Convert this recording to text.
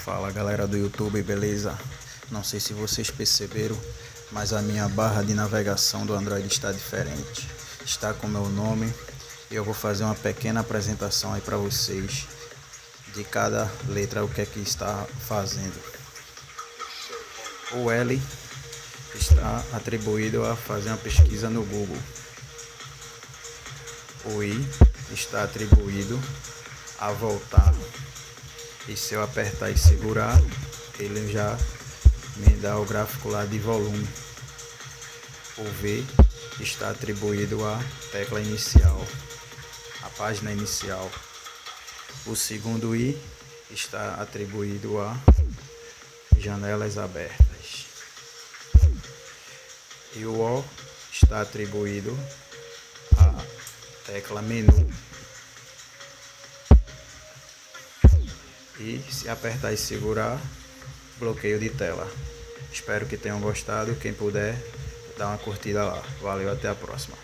Fala galera do YouTube, beleza? Não sei se vocês perceberam, mas a minha barra de navegação do Android está diferente. Está com meu nome e eu vou fazer uma pequena apresentação aí para vocês de cada letra, o que é que está fazendo. O L está atribuído a fazer uma pesquisa no Google. O I está atribuído a voltar. E se eu apertar e segurar, ele já me dá o gráfico lá de volume. O V está atribuído à tecla inicial, a página inicial. O segundo I está atribuído a janelas abertas. E o O está atribuído à tecla menu. E se apertar e segurar, bloqueio de tela. Espero que tenham gostado. Quem puder, dá uma curtida lá. Valeu, até a próxima.